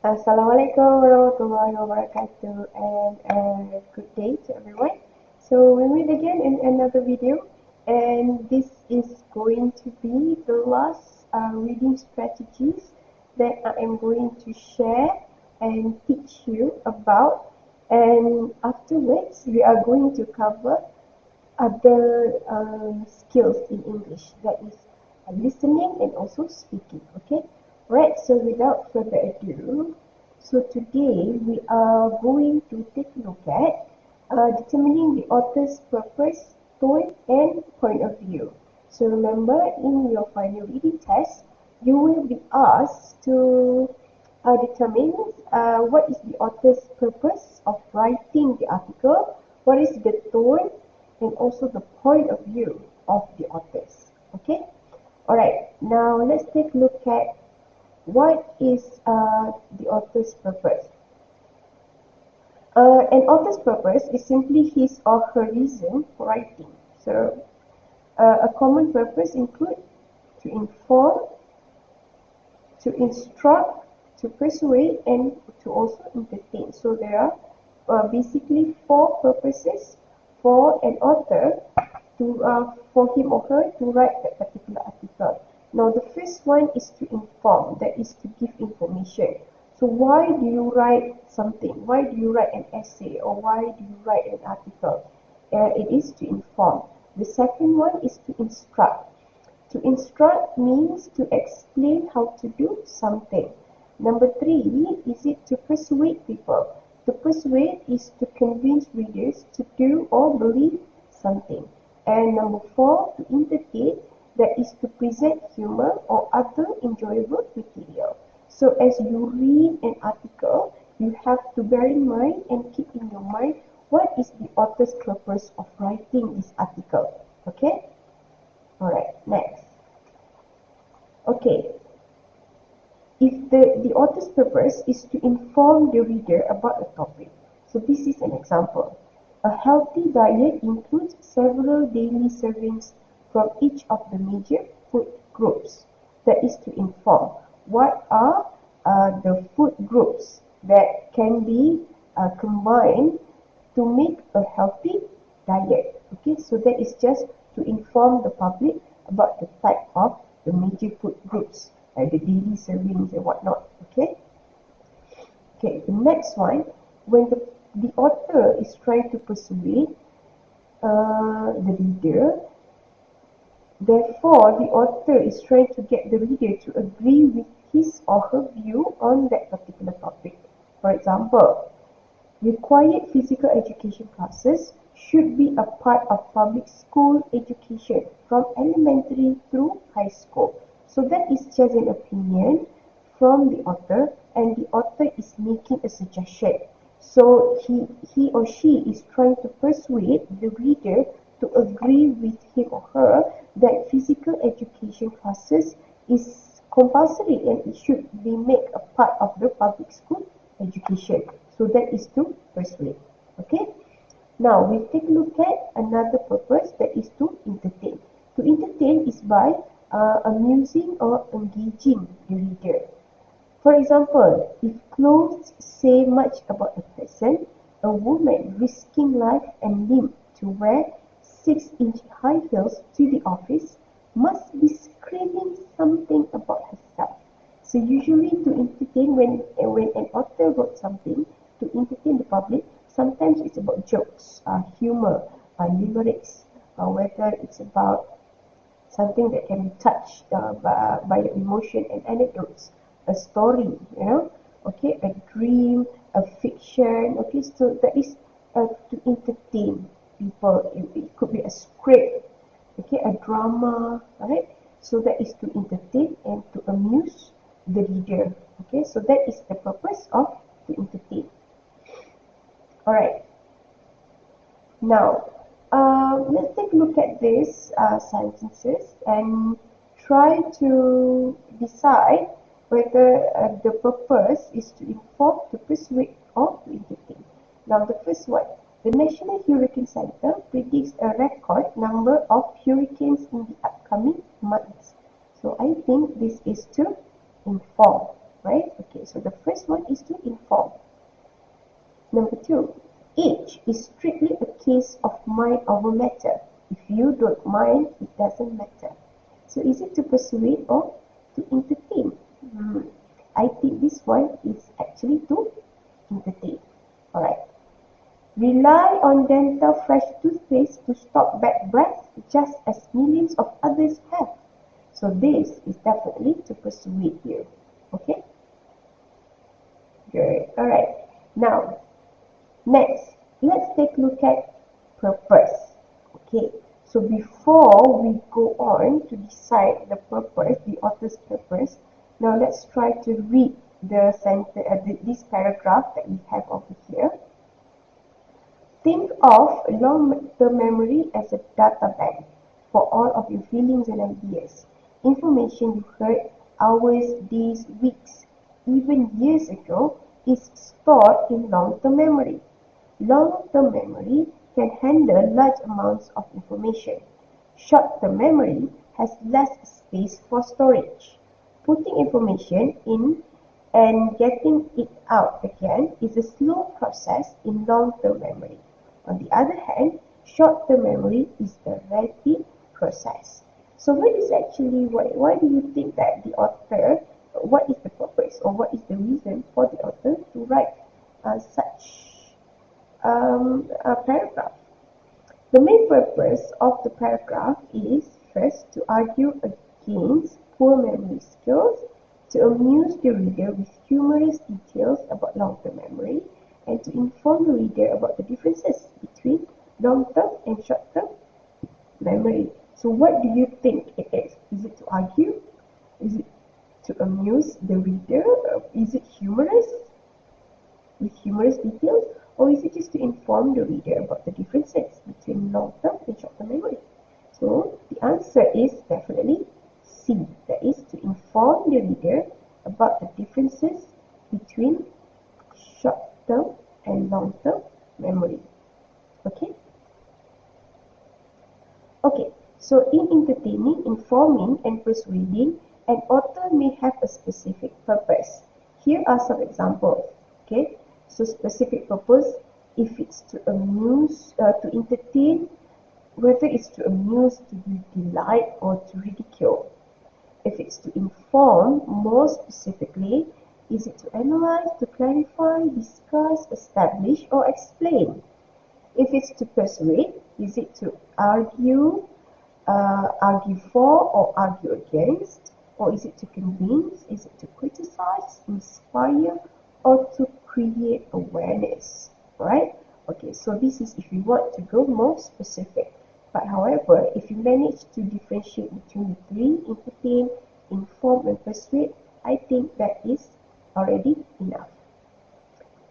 Assalamualaikum warahmatullahi wabarakatuh, and good day to everyone. So we meet again in another video, and this is going to be the last reading strategies that I am going to share and teach you about, and afterwards we are going to cover other skills in English, that is listening and also speaking. Okay, right, so without further ado, so today we are going to take a look at determining the author's purpose, tone and point of view. So remember, in your final reading test you will be asked to determine what is the author's purpose of writing the article, what is the tone, and also the point of view of the authors. Okay? Alright, now let's take a look at what is the author's purpose. An author's purpose is simply his or her reason for writing. So, a common purpose includes to inform, to instruct, to persuade, and to also entertain. So there are basically four purposes for an author to for him or her to write that particular article. Now the first one is to inform, that is to give information. So why do you write something? Why do you write an essay, or why do you write an article? It is to inform. The second one is to instruct. To instruct means to explain how to do something. Number three, is it to persuade people? To persuade is to convince readers to do or believe something. And number four, to entertain, that is to present humor or other enjoyable material. So as you read an article, you have to bear in mind and keep in your mind what is the author's purpose of writing this article. Okay? Alright, next. Okay. If the author's purpose is to inform the reader about a topic. So this is an example. A healthy diet includes several daily servings from each of the major food groups. That is to inform. What are the food groups that can be combined to make a healthy diet? Okay, so that is just to inform the public about the type of the major food groups, like the daily servings and whatnot. Okay. Okay, the next one, when the author is trying to persuade the reader, therefore the author is trying to get the reader to agree with his or her view on that particular topic. For example, required physical education classes should be a part of public school education from elementary through high school. So that is just an opinion from the author, and the author is making a suggestion. So he or she is trying to persuade the reader to agree with him or her that physical education classes is compulsory and it should be made a part of the public school education. So that is to persuade. Okay? Now we take a look at another purpose, that is to entertain. To entertain is by amusing or engaging the reader. For example, if clothes say much about a person, a woman risking life and limb to wear 6-inch high heels to the office must be screaming something about herself. So usually to entertain, when an author wrote something to entertain the public, sometimes it's about jokes, humor, limericks, whether it's about something that can be touched by the emotion and anecdotes, a story, okay, a dream, a fiction, okay, so that is to entertain people. It could be a script, okay, a drama, right? So that is to entertain and to amuse the reader, okay, so that is the purpose of to entertain. Alright, now let's take a look at these sentences and try to decide whether the purpose is to inform, to persuade, or to entertain. Now the first one, the National Hurricane Center predicts a record number of hurricanes in the upcoming months. So I think this is to inform. right? Okay, so the first one is to inform. Number 2, age is strictly a case of mind over matter. If you don't mind, it doesn't matter. So is it to persuade or to entertain? I think this one is actually to entertain. Alright. Rely on dental fresh toothpaste to stop bad breath just as millions of others have. So this is definitely to persuade you. Okay? Good. Alright. Now, next, let's take a look at purpose. Okay, so before we go on to decide the purpose, the author's purpose, now let's try to read this paragraph that we have over here. Think of long-term memory as a data bank for all of your feelings and ideas. Information you heard hours, days, weeks, even years ago is stored in long-term memory. Long-term memory can handle large amounts of information. Short-term memory has less space for storage. Putting information in and getting it out again is a slow process in long-term memory. On the other hand, short-term memory is a rapid process. So why do you think that the author, what is the purpose or what is the reason for the author to write such a paragraph? The main purpose of the paragraph is first to argue against poor memory skills, to amuse the reader with humorous details about long-term memory, and to inform the reader about the differences between long-term and short-term memory. So what do you think it is? Is it to argue? Is it to amuse the reader? Is it humorous? With humorous details? Or is it just to inform the reader about the differences between long-term and short-term memory? So the answer is definitely C. That is to inform the reader about the differences between short-term and long-term memory. Okay? Okay, so in entertaining, informing, and persuading, an author may have a specific purpose. Here are some examples. Okay, so specific purpose, if it's to amuse, to entertain, whether it's to amuse, to delight, or to ridicule. If it's to inform, more specifically, is it to analyze, to clarify, discuss, establish, or explain? If it's to persuade, is it to argue for or argue against? Or is it to convince? Is it to criticize, inspire, or to create awareness? Right? Okay, so this is if you want to go more specific. But however, if you manage to differentiate between the three, entertain, inform, and persuade, I think that is already enough.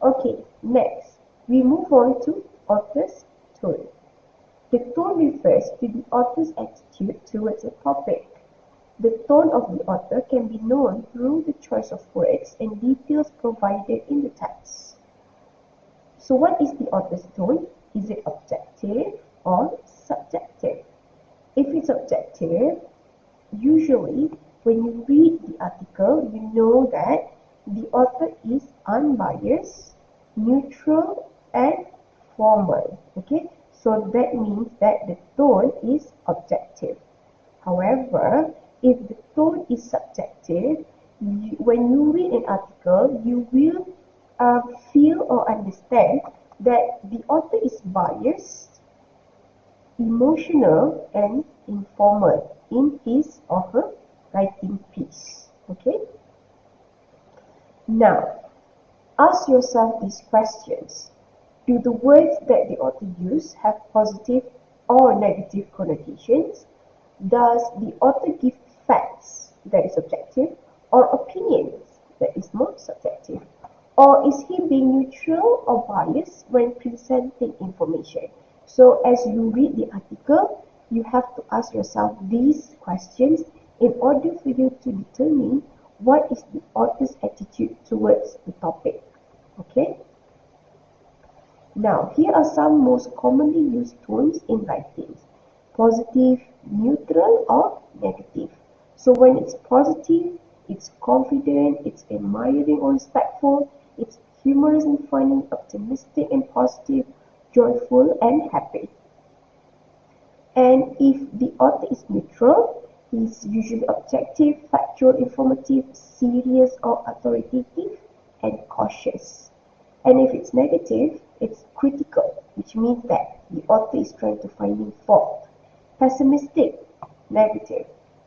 Okay, next, we move on to author's tone. The tone refers to the author's attitude towards a topic. The tone of the author can be known through the choice of words and details provided in the text. So what is the author's tone? Is it objective or subjective? If it's objective, usually when you read the article, you know that the author is unbiased, neutral, and formal. Okay, so that means that the tone is objective. However, if the tone is subjective, when you read an article, you will feel or understand that the author is biased, emotional, and informal in his or her writing piece. Okay? Now, ask yourself these questions. Do the words that the author used have positive or negative connotations? Does the author give facts, that is objective, or opinions, that is more subjective? Or is he being neutral or biased when presenting information? So as you read the article, you have to ask yourself these questions in order for you to determine what is the author's attitude towards the topic. Okay? Now, here are some most commonly used tones in writings. Positive, neutral, or negative. So when it's positive, it's confident, it's admiring or respectful, it's humorous and funny, optimistic and positive, joyful and happy. And if the author is neutral, he is usually objective, factual, informative, serious or authoritative, and cautious. And if it's negative, it's critical, which means that the author is trying to find fault. Pessimistic, negative.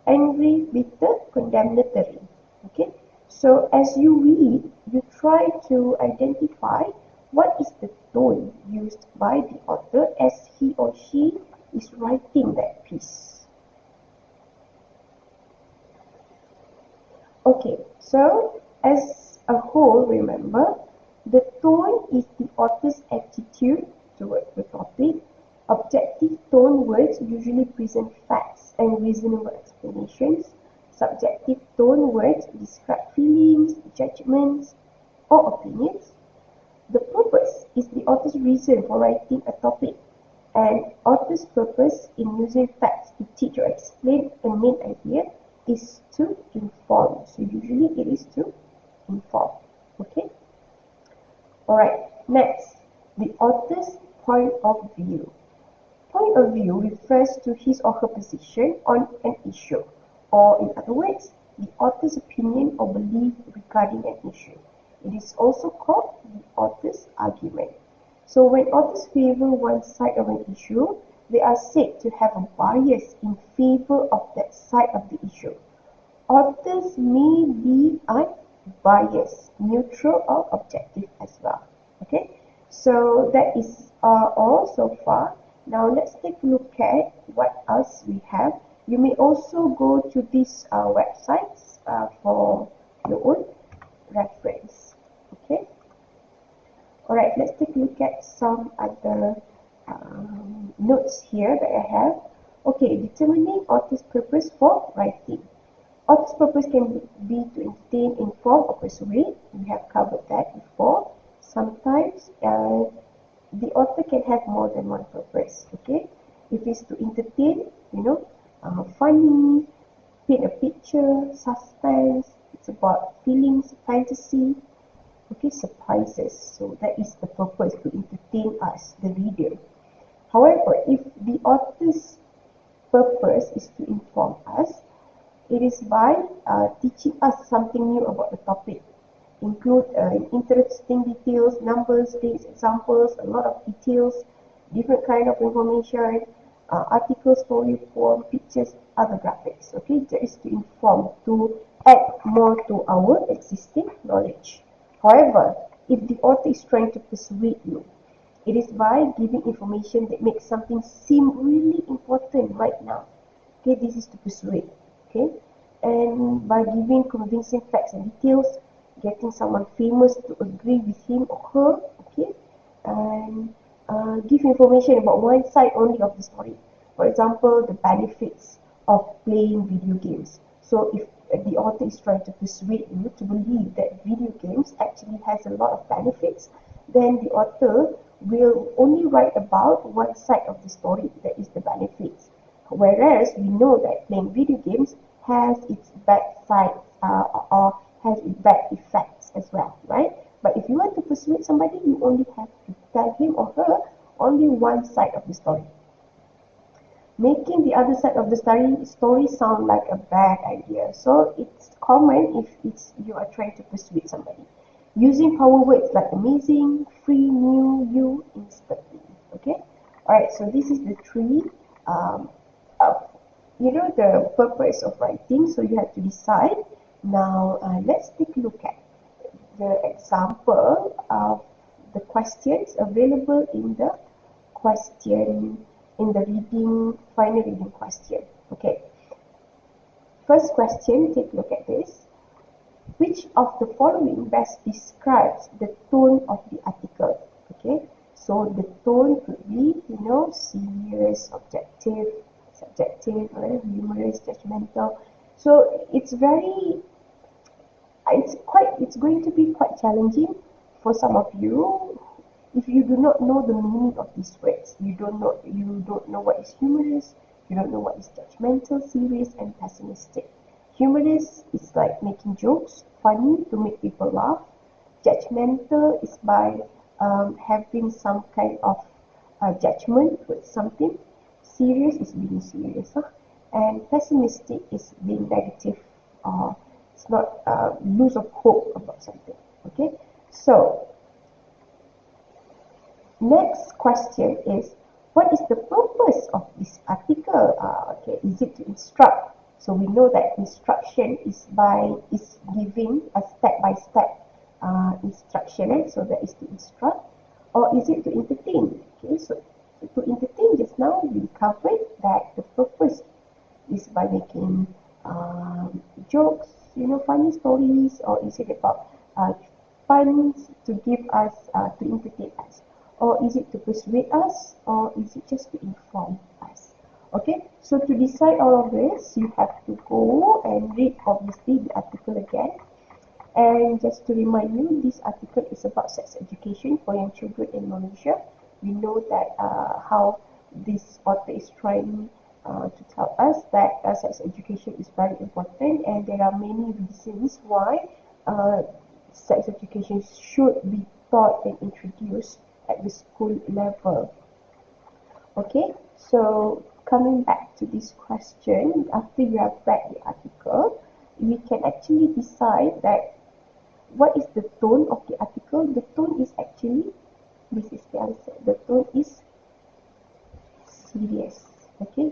Angry, bitter, condemnatory. Okay? So as you read, you try to identify what is the tone used by the author as he or she is writing that piece. Okay, so as a whole, remember, the tone is the author's attitude towards the topic. Objective tone words usually present facts and reasonable explanations. Subjective tone words describe feelings, judgments, or opinions. The purpose is the author's reason for writing a topic, and author's purpose in using facts to teach or explain a main idea is to inform. So usually it is to inform. Okay? Alright, next, the author's point of view. Point of view refers to his or her position on an issue, or in other words, the author's opinion or belief regarding an issue. It is also called the author's argument. So when authors favor one side of an issue, they are said to have a bias in favor of that side of the issue. Authors may be unbiased, neutral or objective as well. Okay, so that is all so far. Now let's take a look at what else we have. You may also go to these websites for your own reference. Okay. Alright, let's take a look at some other notes here that I have. Okay, determining author's purpose for writing. Author's purpose can be to entertain, inform, or persuade. We have covered that before. Sometimes the author can have more than one purpose. Okay, if it's to entertain, funny, paint a picture, suspense. It's about feelings, fantasy. Okay, surprises. So that is the purpose, to entertain us, the reader. However, if the author's purpose is to inform us, it is by teaching us something new about the topic. Include interesting details, numbers, dates, examples, a lot of details, different kind of information, articles, story, poem, pictures, other graphics. Okay, that is to inform, to add more to our existing knowledge. However, if the author is trying to persuade you, it is by giving information that makes something seem really important right now. Okay, this is to persuade. Okay, and by giving convincing facts and details, getting someone famous to agree with him or her. Okay, and give information about one side only of the story. For example, the benefits of playing video games. So if the author is trying to persuade you to believe that video games actually has a lot of benefits, then the author will only write about one side of the story, that is the benefits. Whereas we know that playing video games has its bad sides or has its bad effects as well, right? But if you want to persuade somebody, you only have to tell him or her only one side of the story. Making the other side of the story sound like a bad idea. So it's common if you are trying to persuade somebody. Using power words like amazing, free, new, you, instantly. Okay? Alright, so this is the three, the purpose of writing. So you have to decide. Now, let's take a look at the example of the questions available in the final reading question. Okay. First question, take a look at this. Which of the following best describes the tone of the article? Okay. So the tone could be, serious, objective, subjective, humorous, judgmental. So it's going to be quite challenging for some of you if you do not know the meaning of these words. You don't know what is humorous, you don't know what is judgmental, serious, and pessimistic. Humorous is like making jokes, funny to make people laugh. Judgmental is by having some kind of judgment with something. Serious is being serious, huh? And pessimistic is being negative. It's not lose of hope about something. Okay, so next question is, what is the purpose of this article? Okay, is it to instruct? So we know that instruction is giving a step-by-step instruction, so that is to instruct, or is it to entertain? Okay, so to entertain, just now we covered that the purpose is by making jokes, funny stories, or is it about puns to give us, to entertain us? Or is it to persuade us, or is it just to inform us? Okay, so to decide all of this, you have to go and read obviously the article again. And just to remind you, this article is about sex education for young children in Malaysia. We know that how this author is trying to tell us that sex education is very important, and there are many reasons why sex education should be taught and introduced at the school level. Okay, so coming back to this question, after you have read the article, we can actually decide that what is the tone of the article. The tone is actually, this is the answer, the tone is serious. Okay,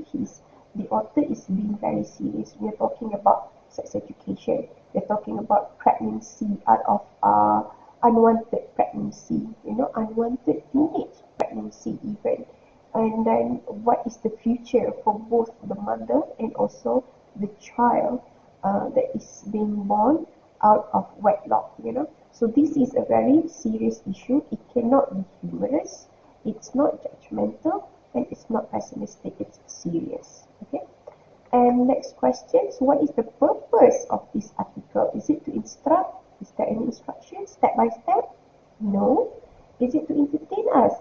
the author is being very serious. We are talking about sex education. We're talking about pregnancy, out of unwanted pregnancy, unwanted teenage pregnancy even. And then what is the future for both the mother and also the child that is being born out of wedlock, So this is a very serious issue. It cannot be humorous, it's not judgmental, and it's not pessimistic, it's serious. Okay. And next question, so what is the purpose of this article? Is it to instruct? Is there any instruction step by step? No. Is it to entertain us?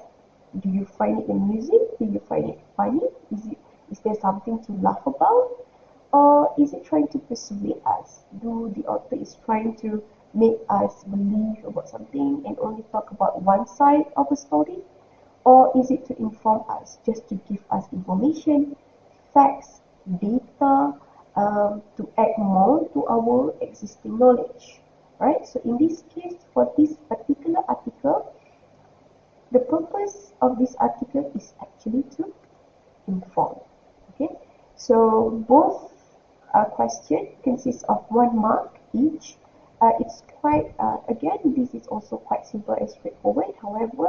Do you find it amusing? Do you find it funny? Is there something to laugh about? Or is it trying to persuade us? The author is trying to make us believe about something and only talk about one side of a story? Or is it to inform us, just to give us information, facts, data, to add more to our existing knowledge? Right? So in this case, for this particular article, the purpose of this article is actually to inform. Okay, so both questions consist of 1 mark each. It's quite, again, this is also quite simple and straightforward. However,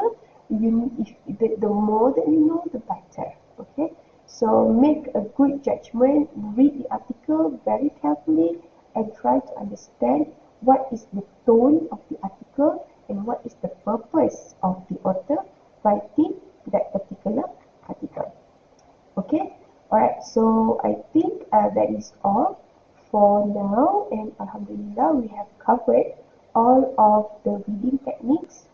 the more that you know, the better. Okay, so make a good judgment, read the article very carefully, and try to understand what is the tone of the article and what is the purpose of the author writing that particular article. Okay, alright, so I think that is all for now, and Alhamdulillah we have covered all of the reading techniques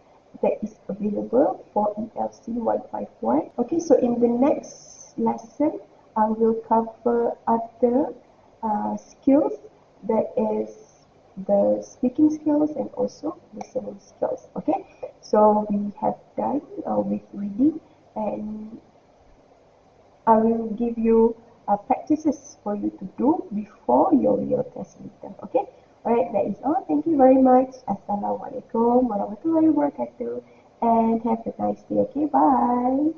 that is available for ELC151. Okay, so in the next lesson I will cover other skills, that is the speaking skills and also listening skills. Okay, so we have done with reading, and I will give you practices for you to do before your real test later. Okay, alright, that is all. Thank you very much. Assalamualaikum warahmatullahi wabarakatuh, and have a nice day. Okay, bye.